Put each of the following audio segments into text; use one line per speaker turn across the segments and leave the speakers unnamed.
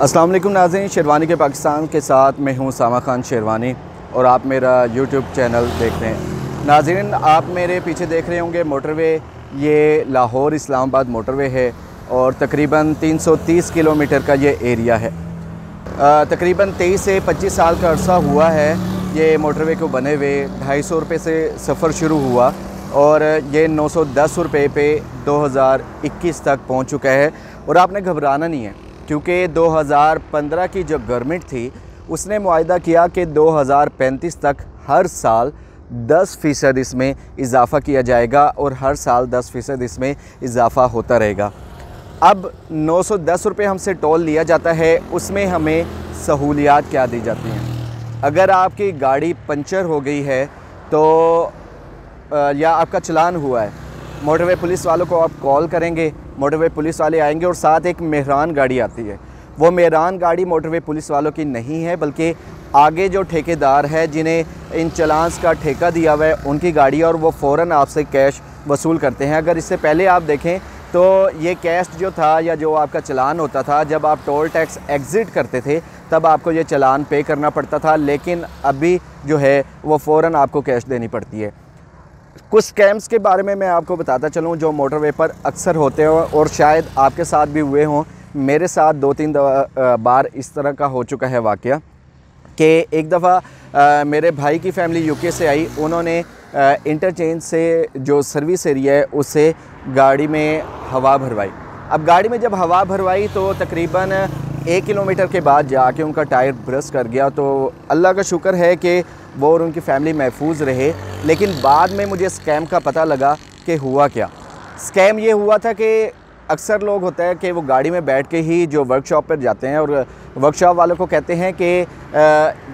अस्सलाम वालेकुम नाज़रीन, शेरवानी के पाकिस्तान के साथ मैं हूं सामा खान शेरवानी और आप मेरा यूट्यूब चैनल देख रहे हैं। नाज़रीन, आप मेरे पीछे देख रहे होंगे मोटरवे, ये लाहौर इस्लामाबाद मोटरवे है और तकरीबन 330 किलोमीटर का ये एरिया है। तकरीबन 23 से 25 साल का अरसा हुआ है ये मोटरवे को बने हुए। 250 रुपये से सफ़र शुरू हुआ और ये 910 रुपये पे 2021 तक पहुंच चुका है। और आपने घबराना नहीं है, क्योंकि 2015 की जो गवर्नमेंट थी उसने मुआहदा किया कि 2035 तक हर साल 10% इसमें इजाफ़ा किया जाएगा और हर साल 10% इसमें इजाफ़ा होता रहेगा। अब 910 रुपये हमसे टोल लिया जाता है, उसमें हमें सहूलियात क्या दी जाती हैं। अगर आपकी गाड़ी पंचर हो गई है तो या आपका चलान हुआ है, मोटरवे पुलिस वालों को आप कॉल करेंगे, मोटरवे पुलिस वाले आएंगे और साथ एक मेहरान गाड़ी आती है। वो मेहरान गाड़ी मोटरवे पुलिस वालों की नहीं है, बल्कि आगे जो ठेकेदार है जिन्हें इन चलान्स का ठेका दिया हुआ है उनकी गाड़ी है और वो फ़ौरन आपसे कैश वसूल करते हैं। अगर इससे पहले आप देखें तो ये कैश जो था या जो आपका चलान होता था, जब आप टोल टैक्स एग्ज़िट करते थे तब आपको ये चलान पे करना पड़ता था, लेकिन अभी जो है वो फ़ौरन आपको कैश देनी पड़ती है। कुछ स्कैम्स के बारे में मैं आपको बताता चलूँ जो मोटरवे पर अक्सर होते हैं और शायद आपके साथ भी हुए हों। मेरे साथ 2-3 बार इस तरह का हो चुका है वाक़या कि एक दफ़ा मेरे भाई की फ़ैमिली यूके से आई। उन्होंने इंटरचेंज से जो सर्विस एरिया है उससे गाड़ी में हवा भरवाई। अब गाड़ी में जब हवा भरवाई तो तकरीबन 1 किलोमीटर के बाद जाके उनका टायर ब्रस्ट कर गया। तो अल्लाह का शुक्र है कि वो और उनकी फ़ैमिली महफूज रहे। लेकिन बाद में मुझे स्कैम का पता लगा कि हुआ क्या। स्कैम ये हुआ था कि अक्सर लोग होता है कि वो गाड़ी में बैठ के ही जो वर्कशॉप पर जाते हैं और वर्कशॉप वालों को कहते हैं कि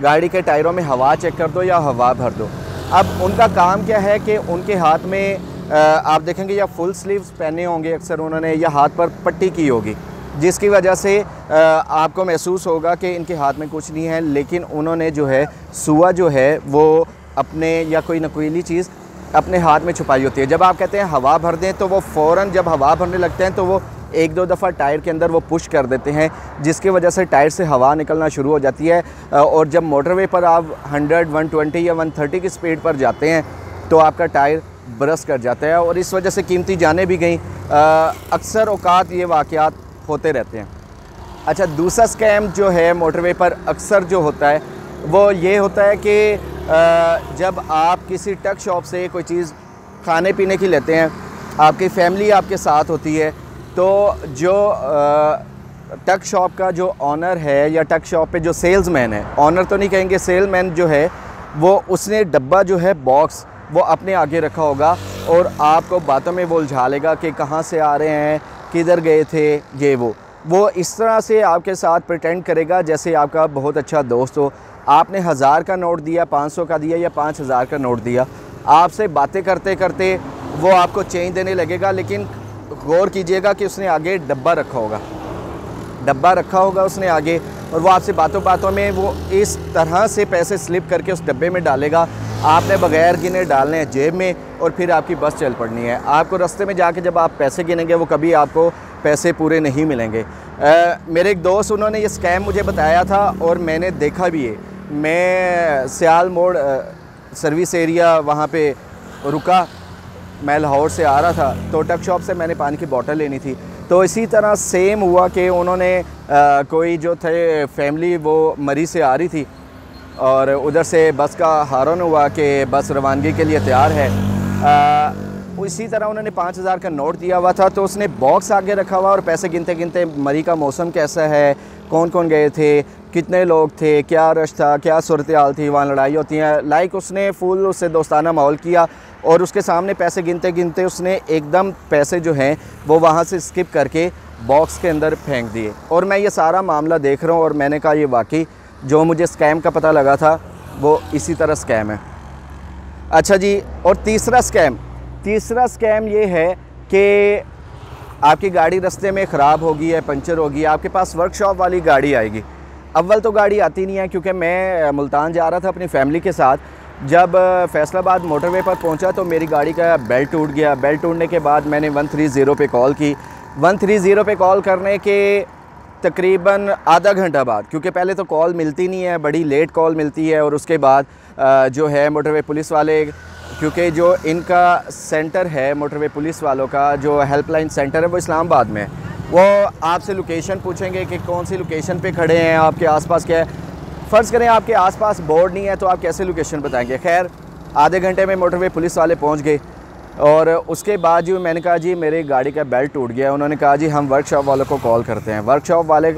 गाड़ी के टायरों में हवा चेक कर दो या हवा भर दो। अब उनका काम क्या है कि उनके हाथ में आप देखेंगे या फुल स्लीव्स पहने होंगे अक्सर उन्होंने, या हाथ पर पट्टी की होगी, जिसकी वजह से आपको महसूस होगा कि इनके हाथ में कुछ नहीं है, लेकिन उन्होंने जो है सुआ जो है वो अपने या कोई नकीली चीज़ अपने हाथ में छुपाई होती है। जब आप कहते हैं हवा भर दें तो वो फ़ौरन जब हवा भरने लगते हैं तो वो 1-2 दफ़ा टायर के अंदर वो पुश कर देते हैं, जिसकी वजह से टायर से हवा निकलना शुरू हो जाती है। और जब मोटरवे पर आप 100, 120 या 130 की स्पीड पर जाते हैं तो आपका टायर बरस कर जाता है और इस वजह से कीमती जानें भी गई। अक्सर औकात ये वाक़यात होते रहते हैं। अच्छा, दूसरा स्कैम जो है मोटरवे पर अक्सर जो होता है वो ये होता है कि जब आप किसी टक शॉप से कोई चीज़ खाने पीने की लेते हैं, आपकी फ़ैमिली आपके साथ होती है, तो जो टक शॉप का जो ऑनर है या टक शॉप पे जो सेल्समैन है, ऑनर तो नहीं कहेंगे, सेल्समैन जो है वो उसने डब्बा जो है बॉक्स वो अपने आगे रखा होगा और आपको बातों में वो उलझा लेगा कि कहाँ से आ रहे हैं, किधर गए थे, ये वो इस तरह से आपके साथ प्रिटेंड करेगा जैसे आपका बहुत अच्छा दोस्त हो। आपने 1000 का नोट दिया, 500 का दिया या 5000 का नोट दिया, आपसे बातें करते करते वो आपको चेंज देने लगेगा, लेकिन गौर कीजिएगा कि उसने आगे डब्बा रखा होगा उसने आगे, और वो आपसे बातों बातों में वो इस तरह से पैसे स्लिप करके उस डब्बे में डालेगा। आपने बगैर गिने डालने हैं जेब में और फिर आपकी बस चल पड़नी है। आपको रास्ते में जाके जब आप पैसे गिनेंगे वो कभी आपको पैसे पूरे नहीं मिलेंगे। मेरे एक दोस्त, उन्होंने ये स्कैम मुझे बताया था और मैंने देखा भी है। मैं सियाल मोड़ सर्विस एरिया वहाँ पे रुका, मैं लाहौर से आ रहा था तो टक शॉप से मैंने पानी की बोतल लेनी थी, तो इसी तरह सेम हुआ कि उन्होंने कोई जो थे फैमिली वो मरी से आ रही थी और उधर से बस का हॉर्न हुआ कि बस रवानगी के लिए तैयार है। इसी तरह उन्होंने 5000 का नोट दिया हुआ था, तो उसने बॉक्स आगे रखा हुआ और पैसे गिनते गिनते मरी का मौसम कैसा है, कौन कौन गए थे, कितने लोग थे, क्या रश था, क्या सूरत हाल थी, वहाँ लड़ाई होती है, लाइक उसने फुल उससे दोस्ताना माहौल किया और उसके सामने पैसे गिनते गिनते उसने एकदम पैसे जो हैं वो वहाँ से स्किप करके बॉक्स के अंदर फेंक दिए। और मैं ये सारा मामला देख रहा हूँ और मैंने कहा ये वाकई जो मुझे स्कैम का पता लगा था वो इसी तरह स्कैम है। अच्छा जी, और तीसरा स्कैम ये है कि आपकी गाड़ी रास्ते में ख़राब होगी है, पंचर होगी, आपके पास वर्कशॉप वाली गाड़ी आएगी। अव्वल तो गाड़ी आती नहीं है, क्योंकि मैं मुल्तान जा रहा था अपनी फ़ैमिली के साथ। जब फैसलाबाद मोटरवे पर पहुंचा तो मेरी गाड़ी का बेल्ट टूट गया। बेल्ट टूटने के बाद मैंने 130 पे कॉल की। 130 पे कॉल करने के तकरीबन आधा घंटा बाद, क्योंकि पहले तो कॉल मिलती नहीं है, बड़ी लेट कॉल मिलती है, और उसके बाद जो है मोटरवे पुलिस वाले, क्योंकि जो इनका सेंटर है मोटरवे पुलिस वालों का जो हेल्पलाइन सेंटर है वो इस्लामाबाद में है, वो आपसे लोकेशन पूछेंगे कि कौन सी लोकेशन पे खड़े हैं, आपके आसपास क्या है। फ़र्ज़ करें आपके आसपास बोर्ड नहीं है तो आप कैसे लोकेशन बताएंगे। खैर आधे घंटे में मोटरवे पुलिस वाले पहुंच गए, और उसके बाद जो मैंने कहा जी मेरी गाड़ी का बेल्ट टूट गया। उन्होंने कहा जी हम वर्कशॉप वालों को कॉल करते हैं। वर्कशॉप वाले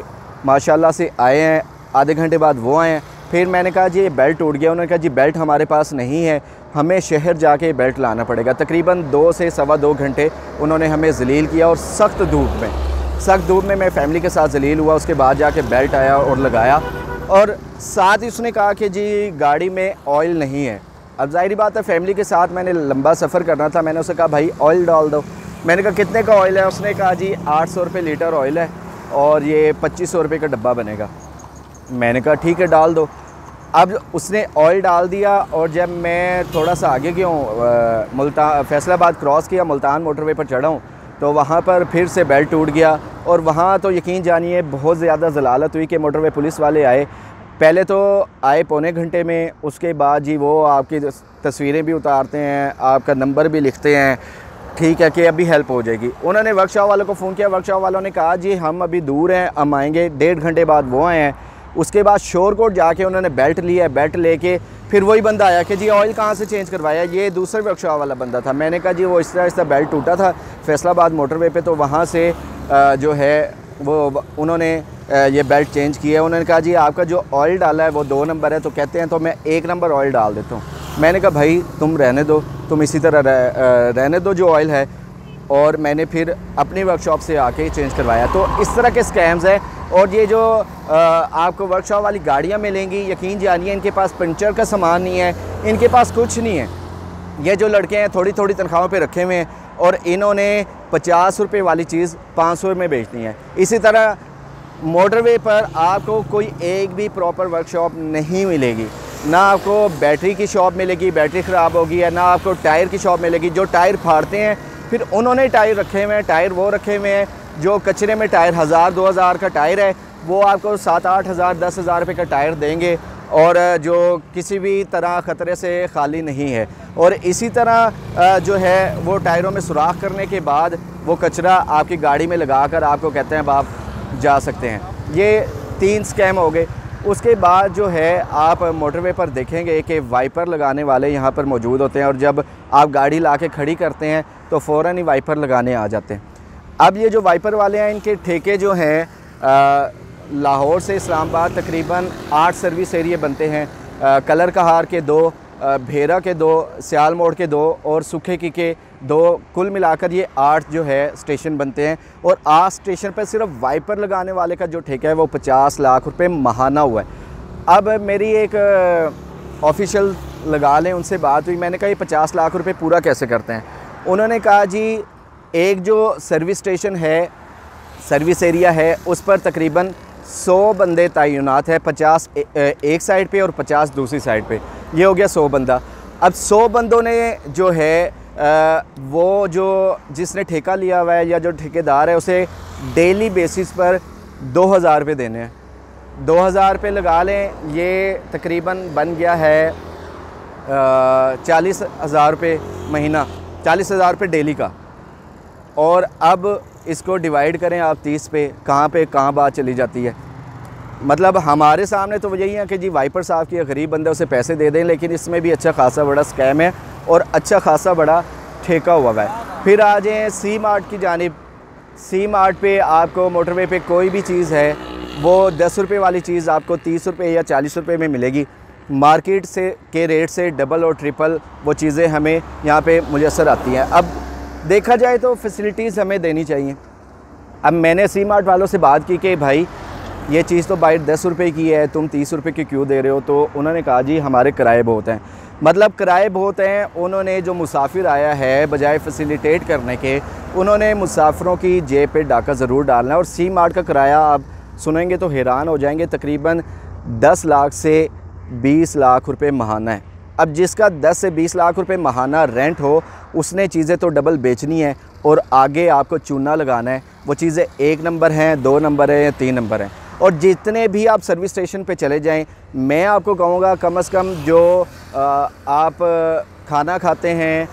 माशाल्लाह से आए हैं, आधे घंटे बाद वो आए हैं। फिर मैंने कहा जी ये बेल्ट टूट गया। उन्होंने कहा जी बेल्ट हमारे पास नहीं है, हमें शहर जाके बेल्ट लाना पड़ेगा। तकरीबन 2 से सवा 2 घंटे उन्होंने हमें जलील किया, और सख्त धूप में मैं फ़ैमिली के साथ जलील हुआ। उसके बाद जाके बेल्ट आया और लगाया, और साथ ही उसने कहा कि जी गाड़ी में ऑयल नहीं है। अब ज़ाहिर बात है फ़ैमिली के साथ मैंने लंबा सफ़र करना था। मैंने उसे कहा भाई ऑयल डाल दो। मैंने कहा कितने का ऑयल है? उसने कहा जी 800 रुपये लीटर ऑयल है, और ये 2500 रुपये का डब्बा बनेगा। मैंने कहा ठीक है डाल दो। अब उसने ऑयल डाल दिया, और जब मैं थोड़ा सा आगे गया हूँ, फैसलाबाद क्रॉस किया, मुल्तान मोटरवे पर चढ़ा हूँ, तो वहाँ पर फिर से बेल्ट टूट गया। और वहाँ तो यकीन जानिए बहुत ज़्यादा ज़लालत हुई कि मोटरवे पुलिस वाले आए। पहले तो आए पौने घंटे में, उसके बाद जी वो आपकी तस्वीरें भी उतारते हैं, आपका नंबर भी लिखते हैं, ठीक है कि अभी हेल्प हो जाएगी। उन्होंने वर्कशॉप वालों को फ़ोन किया, वर्कशॉप वालों ने कहा जी हम अभी दूर हैं, हम आएंगे। 1.5 घंटे बाद वो आए हैं। उसके बाद शोरकोट जाके उन्होंने बेल्ट लिया, बेल्ट लेके फिर वही बंदा आया कि जी ऑयल कहाँ से चेंज करवाया। ये दूसरे वर्कशॉप वाला बंदा था। मैंने कहा जी वो इस तरह बेल्ट टूटा था फैसलाबाद मोटरवे पे, तो वहाँ से जो है वो उन्होंने ये बेल्ट चेंज किया है। उन्होंने कहा जी आपका जो ऑयल डाला है वो 2 नंबर है, तो कहते हैं तो मैं 1 नंबर ऑयल डाल देता हूँ। मैंने कहा भाई तुम रहने दो, तुम इसी तरह रहने दो जो ऑयल है, और मैंने फिर अपनी वर्कशॉप से आके चेंज करवाया। तो इस तरह के स्कैम्स हैं। और ये जो आपको वर्कशॉप वाली गाड़ियाँ मिलेंगी, यकीन जानिए इनके पास पंचर का सामान नहीं है, इनके पास कुछ नहीं है। ये जो लड़के हैं थोड़ी थोड़ी तनख्वाहों पे रखे हुए हैं, और इन्होंने 50 रुपये वाली चीज़ 500 में बेचनी है। इसी तरह मोटरवे पर आपको कोई एक भी प्रॉपर वर्कशॉप नहीं मिलेगी। ना आपको बैटरी की शॉप मिलेगी, बैटरी ख़राब होगी, या ना आपको टायर की शॉप मिलेगी। जो टायर फाड़ते हैं फिर उन्होंने टायर रखे हुए हैं, टायर वो रखे हुए हैं जो कचरे में टायर 1000-2000 का टायर है वो आपको 7-8 हज़ार 10 हज़ार रुपये का टायर देंगे, और जो किसी भी तरह ख़तरे से खाली नहीं है। और इसी तरह जो है वो टायरों में सुराख करने के बाद वो कचरा आपकी गाड़ी में लगा कर आपको कहते हैं अब आप जा सकते हैं। ये 3 स्कैम हो गए। उसके बाद जो है आप मोटरवे पर देखेंगे कि वाइपर लगाने वाले यहाँ पर मौजूद होते हैं, और जब आप गाड़ी ला के खड़ी करते हैं तो फ़ौरन ही वाइपर लगाने आ जाते हैं। अब ये जो वाइपर वाले हैं इनके ठेके जो हैं लाहौर से इस्लामाबाद तकरीबन 8 सर्विस एरिया बनते हैं। कलर कहार के 2, भेरा के 2, सियाल मोड़ के 2 और सुखे की के 2, कुल मिलाकर ये 8 जो है स्टेशन बनते हैं। और 8 स्टेशन पर सिर्फ वाइपर लगाने वाले का जो ठेका है वो 50 लाख रुपए माहाना हुआ है। अब मेरी एक ऑफिशियल लगा लें उनसे बात हुई, मैंने कहा ये 50 लाख रुपए पूरा कैसे करते हैं? उन्होंने कहा जी एक जो सर्विस स्टेशन है, सर्विस एरिया है, उस पर तकरीबन 100 बंदे तैनात है, 50 एक साइड पे और 50 दूसरी साइड पे, ये हो गया 100 बंदा। अब 100 बंदों ने जो है वो जो जिसने ठेका लिया हुआ है या जो ठेकेदार है उसे डेली बेसिस पर 2000 रुपये देने हैं। 2000 रुपये लगा लें, ये तकरीबन बन गया है 40,000 रुपये महीना, 40,000 रुपये डेली का। और अब इसको डिवाइड करें आप 30 पे कहाँ बात चली जाती है। मतलब हमारे सामने तो यही है कि जी वाइपर साहब की गरीब बंदे उसे पैसे दे दें, लेकिन इसमें भी अच्छा खासा बड़ा स्कैम है और अच्छा खासा बड़ा ठेका हुआ है। फिर आ जाएँ सी मार्ट की जानिब। सी मार्ट पे आपको मोटरवे पे कोई भी चीज़ है वो 10 रुपये वाली चीज़ आपको 30 रुपये या 40 रुपये में मिलेगी। मार्केट से के रेट से डबल और ट्रिपल वो चीज़ें हमें यहाँ पे मुयस्सर आती हैं। अब देखा जाए तो फैसिलिटीज़ हमें देनी चाहिए। अब मैंने सी मार्ट वालों से बात की कि भाई ये चीज़ तो बाहर 10 रुपये की है, तुम 30 रुपये की क्यों दे रहे हो? तो उन्होंने कहा जी हमारे किराए बहुत हैं। मतलब किराए बहुत हैं। उन्होंने जो मुसाफिर आया है बजाय फैसिलिटेट करने के, उन्होंने मुसाफिरों की जेब पे डाका ज़रूर डालना है। और सी मार्ट का किराया आप सुनेंगे तो हैरान हो जाएंगे, तकरीबन 10 लाख से 20 लाख रुपए माहाना है। अब जिसका 10 से 20 लाख रुपए माहाना रेंट हो, उसने चीज़ें तो डबल बेचनी है और आगे आपको चूना लगाना है। वो चीज़ें 1 नंबर हैं, 2 नंबर हैं या 3 नंबर हैं। और जितने भी आप सर्विस स्टेशन पे चले जाएं, मैं आपको कहूँगा कम से कम जो आप खाना खाते हैं,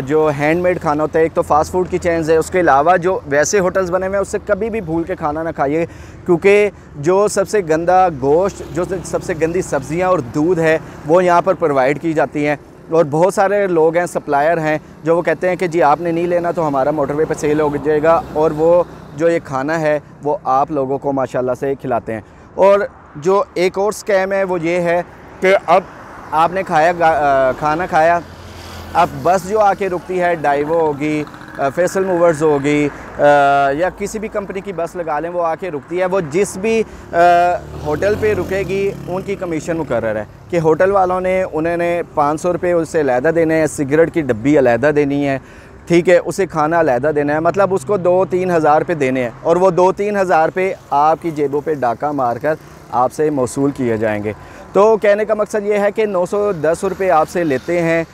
जो हैंडमेड खाना होता है, एक तो फ़ास्ट फूड की चेन्स है, उसके अलावा जो वैसे होटल्स बने हुए हैं उससे कभी भी भूल के खाना ना खाइए, क्योंकि जो सबसे गंदा गोश्त, जो सबसे गंदी सब्ज़ियाँ और दूध है वो यहाँ पर प्रोवाइड की जाती हैं। और बहुत सारे लोग हैं, सप्लायर हैं, जो वो कहते हैं कि जी आपने नहीं लेना तो हमारा मोटरवे पे सेल हो जाएगा, और वो जो ये खाना है वो आप लोगों को माशाल्लाह से खिलाते हैं। और जो एक और स्कैम है वो ये है कि अब आपने खाना खाया, अब बस जो आके रुकती है, डाइवो होगी, फैसल मूवर्स होगी, या किसी भी कंपनी की बस लगा लें, वो आके रुकती है, वो जिस भी होटल पे रुकेगी उनकी कमीशन मुकर्रर है कि होटल वालों ने उन्होंने 500 रुपये उससे अलहदा देने हैं, सिगरेट की डब्बी अलहदा देनी है, ठीक है, उसे खाना अलहदा देना है, मतलब उसको 2-3 हज़ार रुपये देने हैं, और वो 2-3 हज़ार रुपये आपकी जेबों पे डाका मारकर आपसे मौसूल किए जाएंगे। तो कहने का मकसद ये है कि 910 रुपये आपसे लेते हैं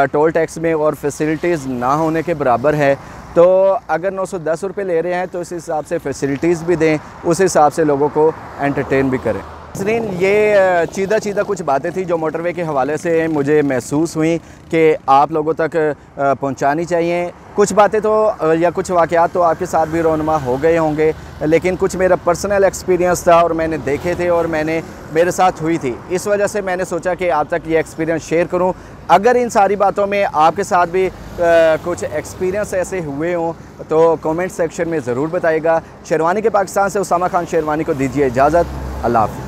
टोल टैक्स में, और फैसिलिटीज़ ना होने के बराबर है। तो अगर 910 रुपये ले रहे हैं तो इस हिसाब से फैसिलिटीज़ भी दें, उस हिसाब से लोगों को एंटरटेन भी करें। ये चीदा कुछ बातें थी जो मोटरवे के हवाले से मुझे महसूस हुई कि आप लोगों तक पहुंचानी चाहिए। कुछ बातें तो या कुछ वाक़यात तो आपके साथ भी रोनमा हो गए होंगे, लेकिन कुछ मेरा पर्सनल एक्सपीरियंस था और मैंने देखे थे और मेरे साथ हुई थी, इस वजह से मैंने सोचा कि आप तक ये एक्सपीरियंस शेयर करूं। अगर इन सारी बातों में आपके साथ भी कुछ एक्सपीरियंस ऐसे हुए हों तो कमेंट सेक्शन में ज़रूर बताइएगा। शेरवानी के पाकिस्तान से उसामा खान शेरवानी को दीजिए इजाज़त। अल्लाह हाफ़िज़।